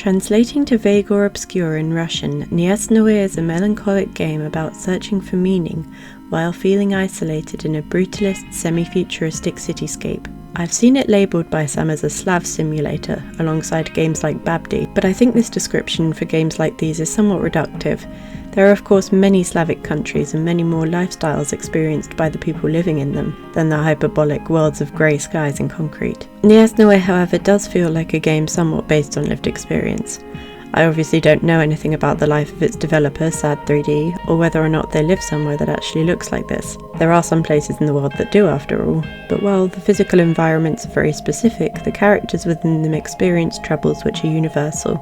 Translating to vague or obscure in Russian, Neyasnoe is a melancholic game about searching for meaning while feeling isolated in a brutalist, semi-futuristic cityscape. I've seen it labelled by some as a Slav simulator, alongside games like Babdi, but I think this description for games like these is somewhat reductive. There are of course many Slavic countries and many more lifestyles experienced by the people living in them than the hyperbolic worlds of grey skies and concrete. Neyasnoe, however, does feel like a game somewhat based on lived experience. I obviously don't know anything about the life of its developer, Sad3D, or whether or not they live somewhere that actually looks like this. There are some places in the world that do after all, but while the physical environments are very specific, the characters within them experience troubles which are universal.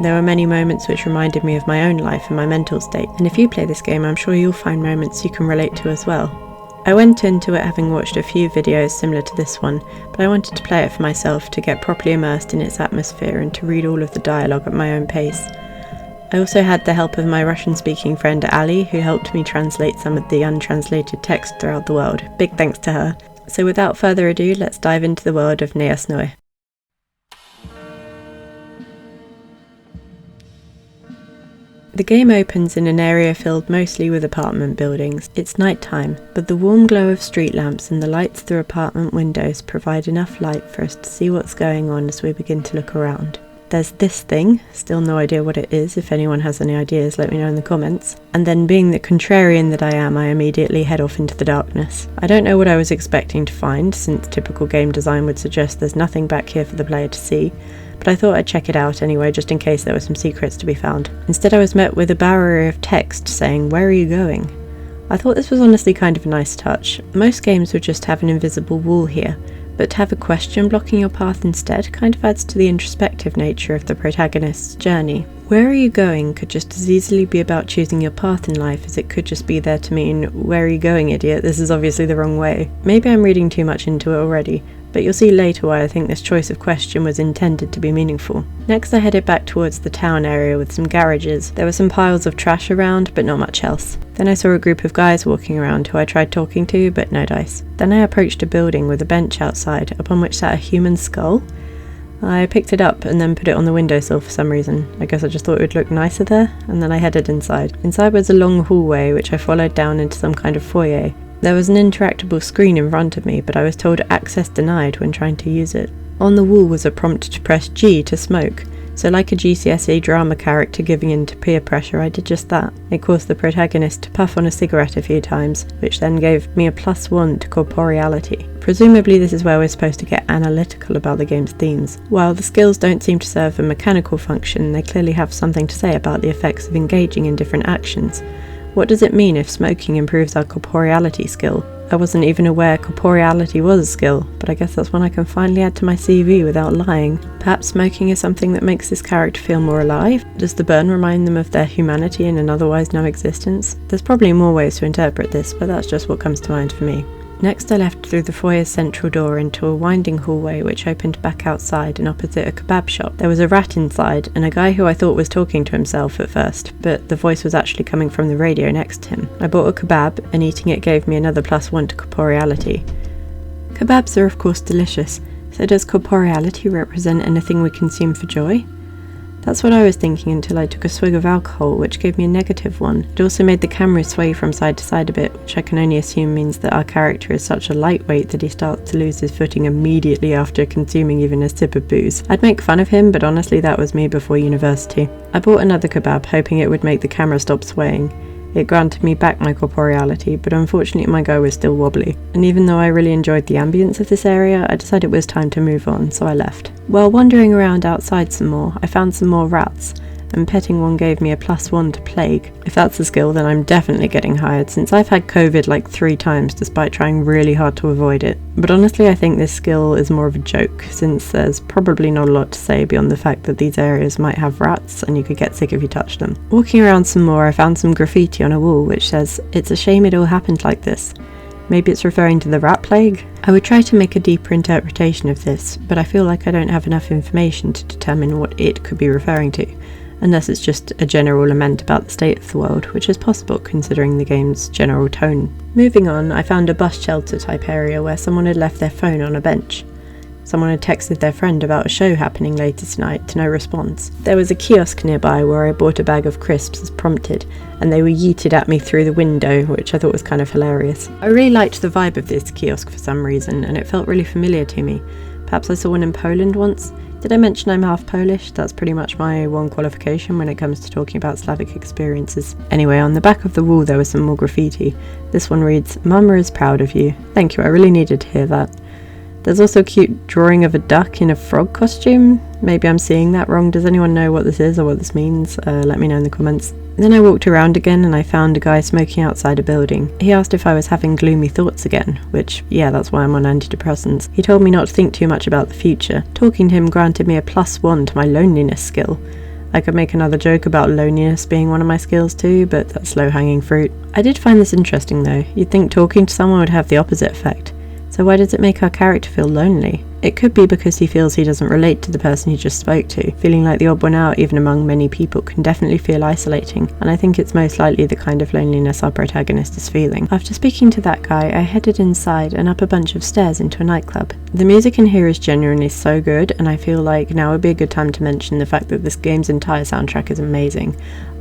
There were many moments which reminded me of my own life and my mental state, and if you play this game I'm sure you'll find moments you can relate to as well. I went into it having watched a few videos similar to this one, but I wanted to play it for myself to get properly immersed in its atmosphere and to read all of the dialogue at my own pace. I also had the help of my Russian-speaking friend Ali, who helped me translate some of the untranslated text throughout the world. Big thanks to her. So without further ado, let's dive into the world of Neyasnoe. The game opens in an area filled mostly with apartment buildings. It's night time, but the warm glow of street lamps and the lights through apartment windows provide enough light for us to see what's going on as we begin to look around. There's this thing, still no idea what it is. If anyone has any ideas, let me know in the comments. And then, being the contrarian that I am, I immediately head off into the darkness. I don't know what I was expecting to find, since typical game design would suggest there's nothing back here for the player to see, but I thought I'd check it out anyway, just in case there were some secrets to be found. Instead I was met with a barrier of text saying, "Where are you going?" I thought this was honestly kind of a nice touch. Most games would just have an invisible wall here, but to have a question blocking your path instead kind of adds to the introspective nature of the protagonist's journey. Where are you going could just as easily be about choosing your path in life as it could just be there to mean, "Where are you going, idiot? This is obviously the wrong way." Maybe I'm reading too much into it already, but you'll see later why I think this choice of question was intended to be meaningful. Next I headed back towards the town area with some garages. There were some piles of trash around, but not much else. Then I saw a group of guys walking around who I tried talking to, but no dice. Then I approached a building with a bench outside, upon which sat a human skull. I picked it up and then put it on the windowsill for some reason. I guess I just thought it would look nicer there, and then I headed inside. Inside was a long hallway which I followed down into some kind of foyer. There was an interactable screen in front of me, but I was told access denied when trying to use it. On the wall was a prompt to press G to smoke, so like a GCSE drama character giving in to peer pressure, I did just that. It caused the protagonist to puff on a cigarette a few times, which then gave me a +1 to corporeality. Presumably this is where we're supposed to get analytical about the game's themes. While the skills don't seem to serve a mechanical function, they clearly have something to say about the effects of engaging in different actions. What does it mean if smoking improves our corporeality skill? I wasn't even aware corporeality was a skill, but I guess that's one I can finally add to my CV without lying. Perhaps smoking is something that makes this character feel more alive? Does the burn remind them of their humanity in an otherwise no existence? There's probably more ways to interpret this, but that's just what comes to mind for me. Next I left through the foyer's central door into a winding hallway which opened back outside and opposite a kebab shop. There was a rat inside and a guy who I thought was talking to himself at first, but the voice was actually coming from the radio next to him. I bought a kebab and eating it gave me another +1 to corporeality. Kebabs are of course delicious, so does corporeality represent anything we consume for joy? That's what I was thinking until I took a swig of alcohol, which gave me a -1. It also made the camera sway from side to side a bit, which I can only assume means that our character is such a lightweight that he starts to lose his footing immediately after consuming even a sip of booze. I'd make fun of him, but honestly that was me before university. I bought another kebab, hoping it would make the camera stop swaying. It granted me back my corporeality, but unfortunately my go was still wobbly. And even though I really enjoyed the ambience of this area, I decided it was time to move on, so I left. While wandering around outside some more, I found some more rats, and petting one gave me a +1 to plague. If that's a skill, then I'm definitely getting hired, since I've had COVID like 3 times despite trying really hard to avoid it. But honestly I think this skill is more of a joke, since there's probably not a lot to say beyond the fact that these areas might have rats and you could get sick if you touched them. Walking around some more, I found some graffiti on a wall which says, "It's a shame it all happened like this." Maybe it's referring to the rat plague? I would try to make a deeper interpretation of this, but I feel like I don't have enough information to determine what it could be referring to, unless it's just a general lament about the state of the world, which is possible considering the game's general tone. Moving on, I found a bus shelter type area where someone had left their phone on a bench. Someone had texted their friend about a show happening later tonight, to no response. There was a kiosk nearby where I bought a bag of crisps as prompted, and they were yeeted at me through the window, which I thought was kind of hilarious. I really liked the vibe of this kiosk for some reason, and it felt really familiar to me. Perhaps I saw one in Poland once. Did I mention I'm half Polish? That's pretty much my one qualification when it comes to talking about Slavic experiences. Anyway, on the back of the wall there was some more graffiti. This one reads, "Mama is proud of you." Thank you, I really needed to hear that. There's also a cute drawing of a duck in a frog costume. Maybe I'm seeing that wrong. Does anyone know what this is or what this means? Let me know in the comments. Then I walked around again and I found a guy smoking outside a building. He asked if I was having gloomy thoughts again, which, yeah, that's why I'm on antidepressants. He told me not to think too much about the future. Talking to him granted me a +1 to my loneliness skill. I could make another joke about loneliness being one of my skills too, but that's low-hanging fruit. I did find this interesting though. You'd think talking to someone would have the opposite effect. So why does it make our character feel lonely? It could be because he feels he doesn't relate to the person he just spoke to. Feeling like the odd one out, even among many people, can definitely feel isolating, and I think it's most likely the kind of loneliness our protagonist is feeling. After speaking to that guy, I headed inside and up a bunch of stairs into a nightclub. The music in here is genuinely so good, and I feel like now would be a good time to mention the fact that this game's entire soundtrack is amazing.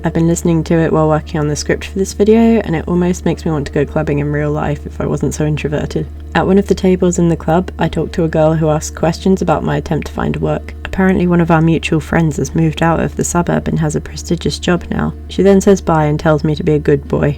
I've been listening to it while working on the script for this video, and it almost makes me want to go clubbing in real life if I wasn't so introverted. At one of the tables in the club, I talked to a girl who asked questions about my attempt to find work. Apparently one of our mutual friends has moved out of the suburb and has a prestigious job now. She then says bye and tells me to be a good boy.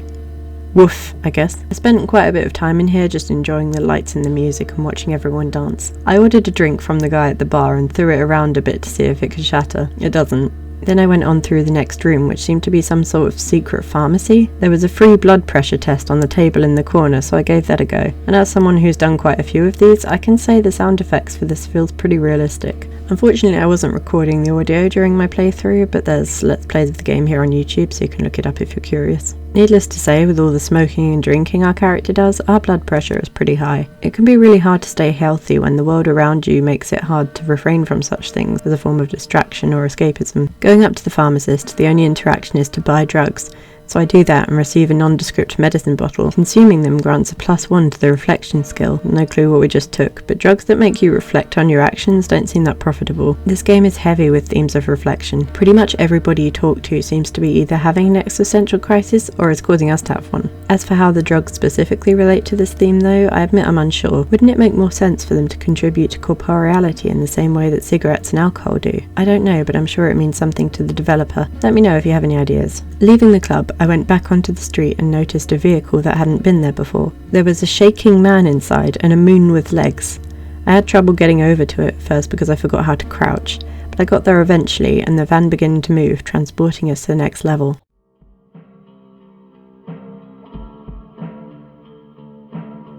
Woof, I guess. I spent quite a bit of time in here just enjoying the lights and the music and watching everyone dance. I ordered a drink from the guy at the bar and threw it around a bit to see if it could shatter. It doesn't. Then I went on through the next room, which seemed to be some sort of secret pharmacy. There was a free blood pressure test on the table in the corner, so I gave that a go. And as someone who's done quite a few of these, I can say the sound effects for this feels pretty realistic. Unfortunately, I wasn't recording the audio during my playthrough, but there's Let's Plays of the game here on YouTube, so you can look it up if you're curious. Needless to say, with all the smoking and drinking our character does, our blood pressure is pretty high. It can be really hard to stay healthy when the world around you makes it hard to refrain from such things as a form of distraction or escapism. Going up to the pharmacist, the only interaction is to buy drugs. So I do that and receive a nondescript medicine bottle. Consuming them grants a +1 to the reflection skill. No clue what we just took, but drugs that make you reflect on your actions don't seem that profitable. This game is heavy with themes of reflection. Pretty much everybody you talk to seems to be either having an existential crisis or is causing us to have one. As for how the drugs specifically relate to this theme though, I admit I'm unsure. Wouldn't it make more sense for them to contribute to corporeality in the same way that cigarettes and alcohol do? I don't know, but I'm sure it means something to the developer. Let me know if you have any ideas. Leaving the club, I went back onto the street and noticed a vehicle that hadn't been there before. There was a shaking man inside and a moon with legs. I had trouble getting over to it first because I forgot how to crouch, but I got there eventually and the van began to move, transporting us to the next level.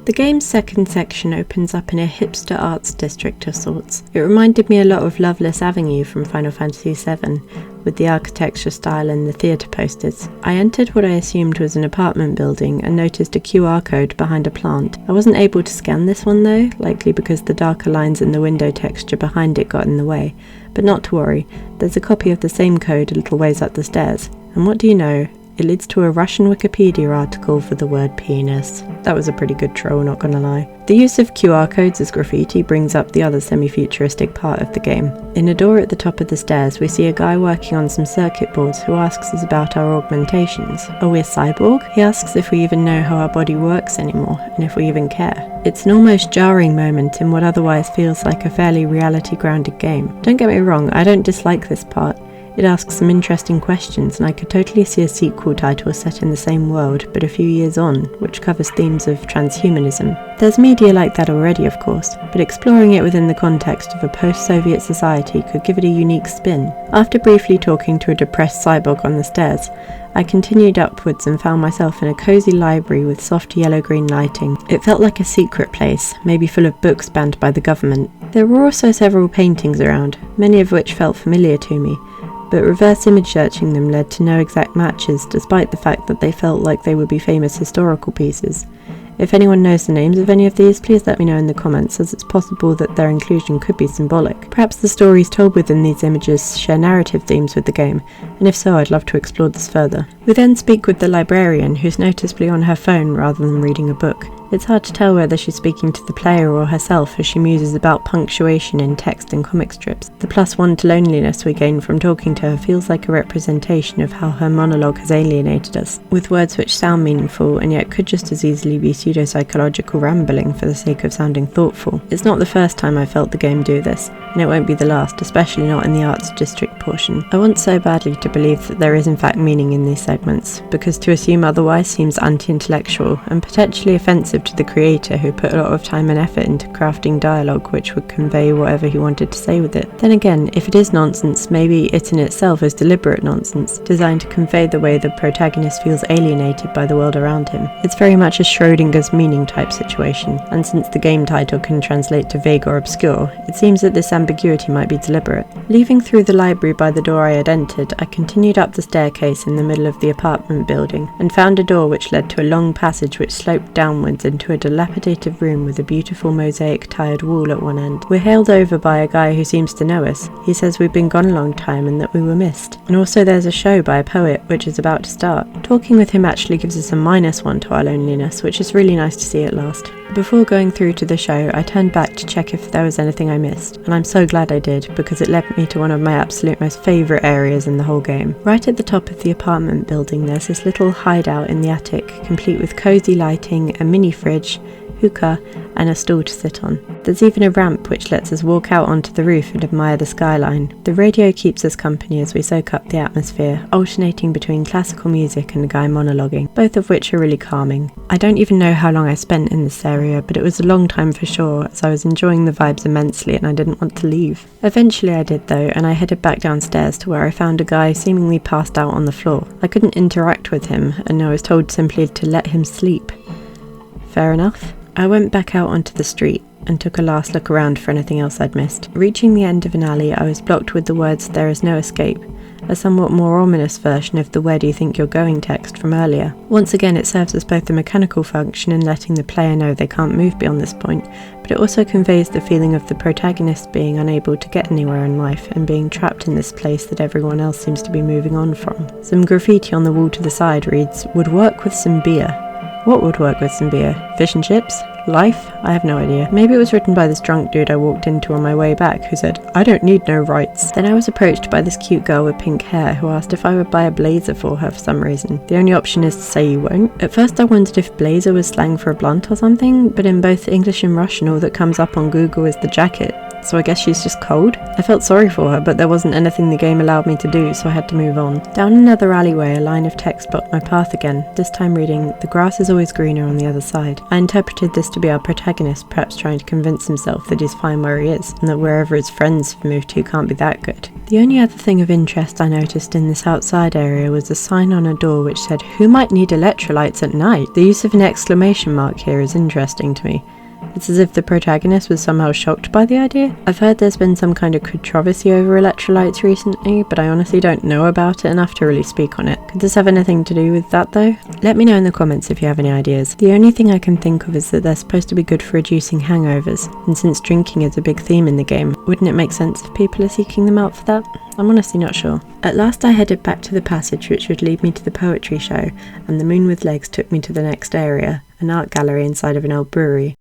The game's second section opens up in a hipster arts district of sorts. It reminded me a lot of Loveless Avenue from Final Fantasy VII, with the architecture style and the theatre posters. I entered what I assumed was an apartment building and noticed a QR code behind a plant. I wasn't able to scan this one though, likely because the darker lines in the window texture behind it got in the way. But not to worry, there's a copy of the same code a little ways up the stairs. And what do you know? It leads to a Russian Wikipedia article for the word penis. That was a pretty good troll, not gonna lie. The use of QR codes as graffiti brings up the other semi-futuristic part of the game. In a door at the top of the stairs, we see a guy working on some circuit boards who asks us about our augmentations. Are we a cyborg? He asks if we even know how our body works anymore, and if we even care. It's an almost jarring moment in what otherwise feels like a fairly reality-grounded game. Don't get me wrong, I don't dislike this part. It asks some interesting questions, and I could totally see a sequel title set in the same world, but a few years on, which covers themes of transhumanism. There's media like that already, of course, but exploring it within the context of a post-Soviet society could give it a unique spin. After briefly talking to a depressed cyborg on the stairs, I continued upwards and found myself in a cosy library with soft yellow-green lighting. It felt like a secret place, maybe full of books banned by the government. There were also several paintings around, many of which felt familiar to me, but reverse image searching them led to no exact matches, despite the fact that they felt like they would be famous historical pieces. If anyone knows the names of any of these, please let me know in the comments, as it's possible that their inclusion could be symbolic. Perhaps the stories told within these images share narrative themes with the game, and if so, I'd love to explore this further. We then speak with the librarian, who's noticeably on her phone rather than reading a book. It's hard to tell whether she's speaking to the player or herself as she muses about punctuation in text and comic strips. The +1 to loneliness we gain from talking to her feels like a representation of how her monologue has alienated us, with words which sound meaningful and yet could just as easily be pseudo-psychological rambling for the sake of sounding thoughtful. It's not the first time I felt the game do this, and it won't be the last, especially not in the Arts District portion. I want so badly to believe that there is in fact meaning in these segments, because to assume otherwise seems anti-intellectual and potentially offensive to the creator who put a lot of time and effort into crafting dialogue which would convey whatever he wanted to say with it. Then again, if it is nonsense, maybe it in itself is deliberate nonsense, designed to convey the way the protagonist feels alienated by the world around him. It's very much a Schrodinger's meaning type situation, and since the game title can translate to vague or obscure, it seems that this ambiguity might be deliberate. Leaving through the library by the door I had entered, I continued up the staircase in the middle of the apartment building, and found a door which led to a long passage which sloped downwards into a dilapidated room with a beautiful mosaic tiled wall at one end. We're hailed over by a guy who seems to know us. He says we've been gone a long time and that we were missed. And also there's a show by a poet which is about to start. Talking with him actually gives us a -1 to our loneliness, which is really nice to see at last. Before going through to the show, I turned back to check if there was anything I missed, and I'm so glad I did, because it led me to one of my absolute most favourite areas in the whole game. Right at the top of the apartment building there's this little hideout in the attic, complete with cosy lighting, a mini fridge, hookah, and a stool to sit on. There's even a ramp which lets us walk out onto the roof and admire the skyline. The radio keeps us company as we soak up the atmosphere, alternating between classical music and a guy monologuing, both of which are really calming. I don't even know how long I spent in this area, but it was a long time for sure, as I was enjoying the vibes immensely and I didn't want to leave. Eventually I did though, and I headed back downstairs to where I found a guy seemingly passed out on the floor. I couldn't interact with him, and I was told simply to let him sleep. Fair enough. I went back out onto the street and took a last look around for anything else I'd missed. Reaching the end of an alley, I was blocked with the words "there is no escape," a somewhat more ominous version of the "where do you think you're going" text from earlier. Once again, it serves as both a mechanical function in letting the player know they can't move beyond this point, but it also conveys the feeling of the protagonist being unable to get anywhere in life and being trapped in this place that everyone else seems to be moving on from. Some graffiti on the wall to the side reads, "Would work with some beer." What would work with some beer? Fish and chips? Life? I have no idea. Maybe it was written by this drunk dude I walked into on my way back who said, "I don't need no rights." Then I was approached by this cute girl with pink hair who asked if I would buy a blazer for her for some reason. The only option is to say you won't. At first I wondered if blazer was slang for a blunt or something, but in both English and Russian all that comes up on Google is the jacket. So I guess she's just cold? I felt sorry for her, but there wasn't anything the game allowed me to do, so I had to move on. Down another alleyway, a line of text blocked my path again, this time reading, "The grass is always greener on the other side." I interpreted this to be our protagonist perhaps trying to convince himself that he's fine where he is, and that wherever his friends have moved to can't be that good. The only other thing of interest I noticed in this outside area was a sign on a door which said, "Who might need electrolytes at night?" The use of an exclamation mark here is interesting to me. It's as if the protagonist was somehow shocked by the idea. I've heard there's been some kind of controversy over electrolytes recently, but I honestly don't know about it enough to really speak on it. Could this have anything to do with that though? Let me know in the comments if you have any ideas. The only thing I can think of is that they're supposed to be good for reducing hangovers, and since drinking is a big theme in the game, wouldn't it make sense if people are seeking them out for that? I'm honestly not sure. At last I headed back to the passage which would lead me to the poetry show, and the moon with legs took me to the next area, an art gallery inside of an old brewery.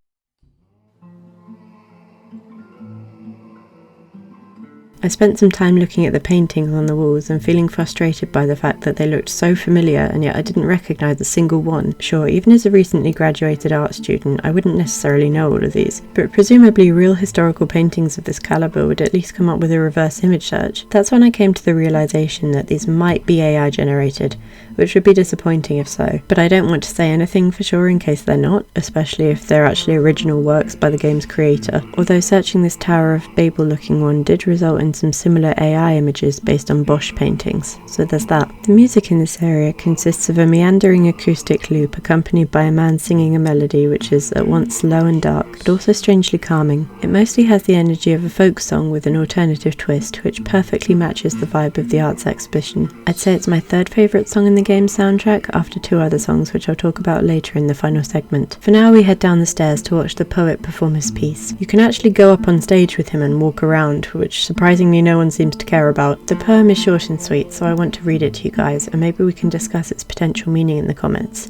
I spent some time looking at the paintings on the walls and feeling frustrated by the fact that they looked so familiar and yet I didn't recognise a single one. Sure, even as a recently graduated art student, I wouldn't necessarily know all of these, but presumably real historical paintings of this calibre would at least come up with a reverse image search. That's when I came to the realisation that these might be AI generated, which would be disappointing if so, but I don't want to say anything for sure in case they're not, especially if they're actually original works by the game's creator, although searching this Tower of Babel looking one did result in some similar AI images based on Bosch paintings, so there's that. The music in this area consists of a meandering acoustic loop accompanied by a man singing a melody which is at once low and dark, but also strangely calming. It mostly has the energy of a folk song with an alternative twist, which perfectly matches the vibe of the arts exhibition. I'd say it's my third favourite song in the game's soundtrack, after two other songs which I'll talk about later in the final segment. For now we head down the stairs to watch the poet perform his piece. You can actually go up on stage with him and walk around, which surprisingly no one seems to care about. The poem is short and sweet, so I want to read it to you guys, and maybe we can discuss its potential meaning in the comments.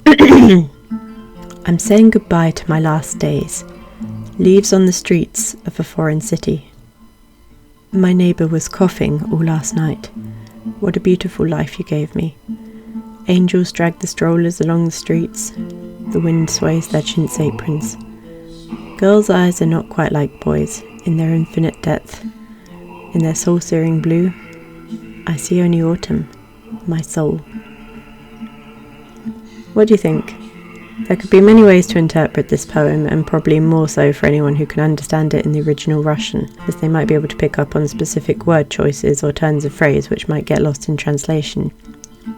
I I'm saying goodbye to my last days. Leaves on the streets of a foreign city. My neighbour was coughing all last night. What a beautiful life you gave me. Angels drag the strollers along the streets. The wind sways their chintz aprons. Girls' eyes are not quite like boys, in their infinite depth. In their soul-searing blue, I see only autumn, my soul. What do you think? There could be many ways to interpret this poem, and probably more so for anyone who can understand it in the original Russian, as they might be able to pick up on specific word choices or turns of phrase which might get lost in translation.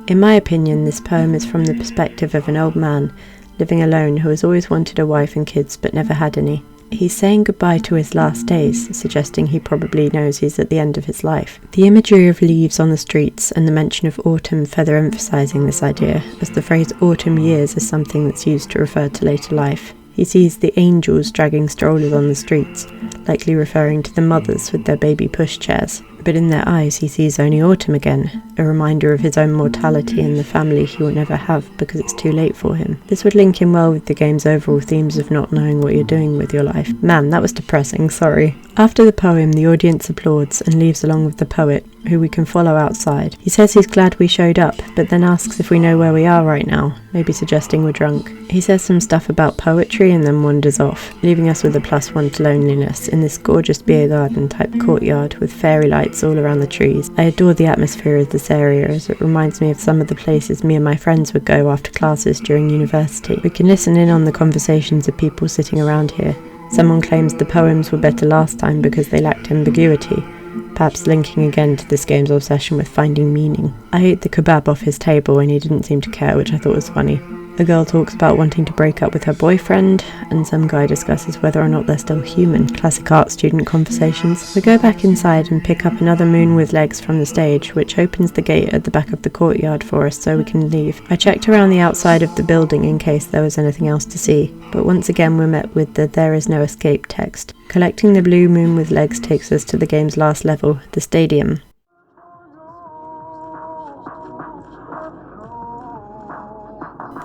In my opinion, this poem is from the perspective of an old man living alone who has always wanted a wife and kids but never had any. He's saying goodbye to his last days, suggesting he probably knows he's at the end of his life. The imagery of leaves on the streets and the mention of autumn further emphasising this idea, as the phrase autumn years is something that's used to refer to later life. He sees the angels dragging strollers on the streets, likely referring to the mothers with their baby pushchairs. But in their eyes he sees only autumn again, a reminder of his own mortality and the family he will never have because it's too late for him. This would link in well with the game's overall themes of not knowing what you're doing with your life. Man, that was depressing, sorry. After the poem, the audience applauds and leaves along with the poet, who we can follow outside. He says he's glad we showed up, but then asks if we know where we are right now, maybe suggesting we're drunk. He says some stuff about poetry and then wanders off, leaving us with a +1 to loneliness in this gorgeous beer garden type courtyard with fairy lights all around the trees. I adore the atmosphere of this area as it reminds me of some of the places me and my friends would go after classes during university. We can listen in on the conversations of people sitting around here. Someone claims the poems were better last time because they lacked ambiguity, perhaps linking again to this game's obsession with finding meaning. I ate the kebab off his table and he didn't seem to care, which I thought was funny. A girl talks about wanting to break up with her boyfriend, and some guy discusses whether or not they're still human. Classic art student conversations. We go back inside and pick up another moon with legs from the stage, which opens the gate at the back of the courtyard for us so we can leave. I checked around the outside of the building in case there was anything else to see, but once again we're met with the "There is no escape" text. Collecting the blue moon with legs takes us to the game's last level, the stadium.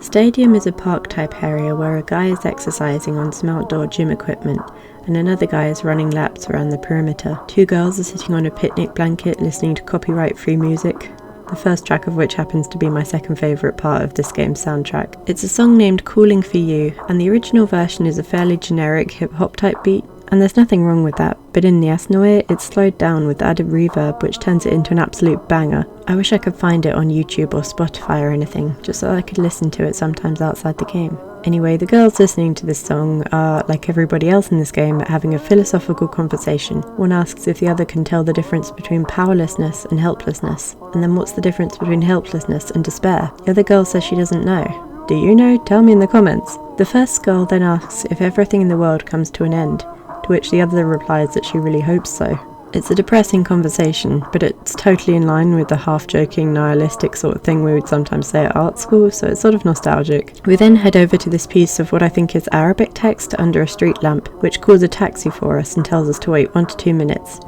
Stadium is a park-type area where a guy is exercising on some outdoor gym equipment, and another guy is running laps around the perimeter. Two girls are sitting on a picnic blanket listening to copyright-free music, the first track of which happens to be my second favourite part of this game's soundtrack. It's a song named Calling for You, and the original version is a fairly generic hip-hop type beat, and there's nothing wrong with that, but in Neyasnoe it's slowed down with added reverb which turns it into an absolute banger. I wish I could find it on YouTube or Spotify or anything, just so I could listen to it sometimes outside the game. Anyway, the girls listening to this song are, like everybody else in this game, having a philosophical conversation. One asks if the other can tell the difference between powerlessness and helplessness, and then what's the difference between helplessness and despair? The other girl says she doesn't know. Do you know? Tell me in the comments. The first girl then asks if everything in the world comes to an end, to which the other replies that she really hopes so. It's a depressing conversation, but it's totally in line with the half-joking, nihilistic sort of thing we would sometimes say at art school, so it's sort of nostalgic. We then head over to this piece of what I think is Arabic text under a street lamp, which calls a taxi for us and tells us to wait 1 to 2 minutes.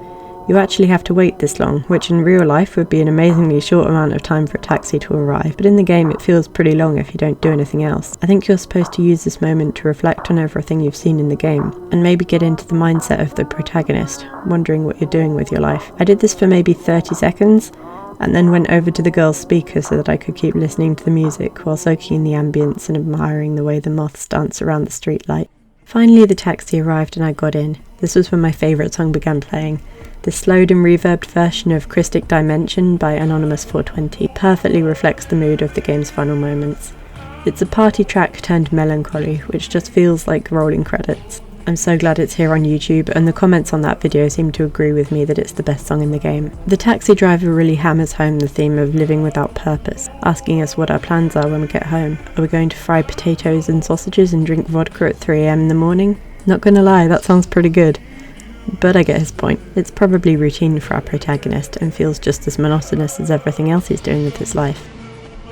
You actually have to wait this long, which in real life would be an amazingly short amount of time for a taxi to arrive, but in the game it feels pretty long if you don't do anything else. I think you're supposed to use this moment to reflect on everything you've seen in the game, and maybe get into the mindset of the protagonist, wondering what you're doing with your life. I did this for maybe 30 seconds, and then went over to the girl's speaker so that I could keep listening to the music while soaking in the ambience and admiring the way the moths dance around the streetlight. Finally the taxi arrived and I got in. This was when my favourite song began playing. The slowed and reverbed version of Christic Dimension by Anonymous420 perfectly reflects the mood of the game's final moments. It's a party track turned melancholy, which just feels like rolling credits. I'm so glad it's here on YouTube, and the comments on that video seem to agree with me that it's the best song in the game. The taxi driver really hammers home the theme of living without purpose, asking us what our plans are when we get home. Are we going to fry potatoes and sausages and drink vodka at 3 AM in the morning? Not gonna lie, that sounds pretty good. But I get his point. It's probably routine for our protagonist and feels just as monotonous as everything else he's doing with his life.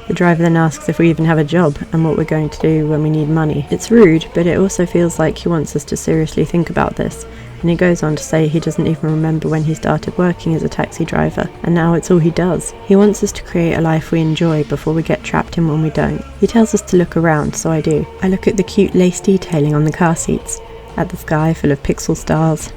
The driver then asks if we even have a job and what we're going to do when we need money. It's rude, but it also feels like he wants us to seriously think about this And he goes on to say he doesn't even remember when he started working as a taxi driver, and now it's all he does. He wants us to create a life we enjoy before we get trapped in one we don't. He tells us to look around, so I do. I look at the cute lace detailing on the car seats, at the sky full of pixel stars,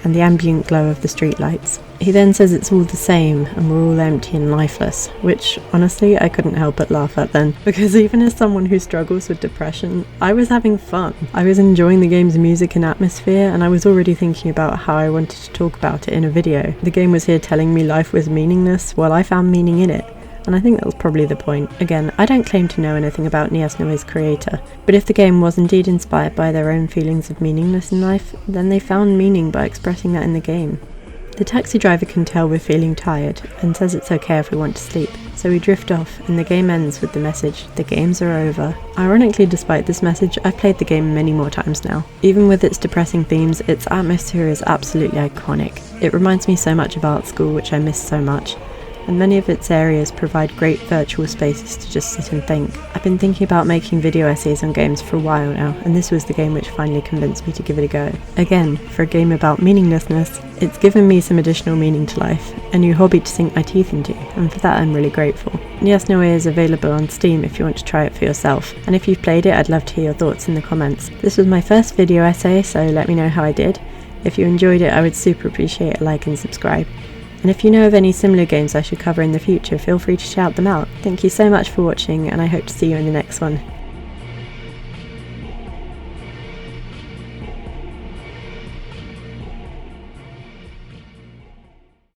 and the ambient glow of the streetlights. He then says it's all the same and we're all empty and lifeless, which honestly I couldn't help but laugh at then, because even as someone who struggles with depression, I was having fun. I was enjoying the game's music and atmosphere, and I was already thinking about how I wanted to talk about it in a video. The game was here telling me life was meaningless while I found meaning in it. And I think that was probably the point. Again, I don't claim to know anything about Neyasnoe's creator, but if the game was indeed inspired by their own feelings of meaningless in life, then they found meaning by expressing that in the game. The taxi driver can tell we're feeling tired, and says it's okay if we want to sleep, so we drift off, and the game ends with the message, "The games are over." Ironically, despite this message, I've played the game many more times now. Even with its depressing themes, its atmosphere is absolutely iconic. It reminds me so much of art school, which I miss so much. And many of its areas provide great virtual spaces to just sit and think. I've been thinking about making video essays on games for a while now, and this was the game which finally convinced me to give it a go. Again, for a game about meaninglessness, it's given me some additional meaning to life, a new hobby to sink my teeth into, and for that I'm really grateful. Neyasnoe is available on Steam if you want to try it for yourself, and if you've played it, I'd love to hear your thoughts in the comments. This was my first video essay, so let me know how I did. If you enjoyed it, I would super appreciate a like and subscribe. And if you know of any similar games I should cover in the future, feel free to shout them out. Thank you so much for watching, and I hope to see you in the next one.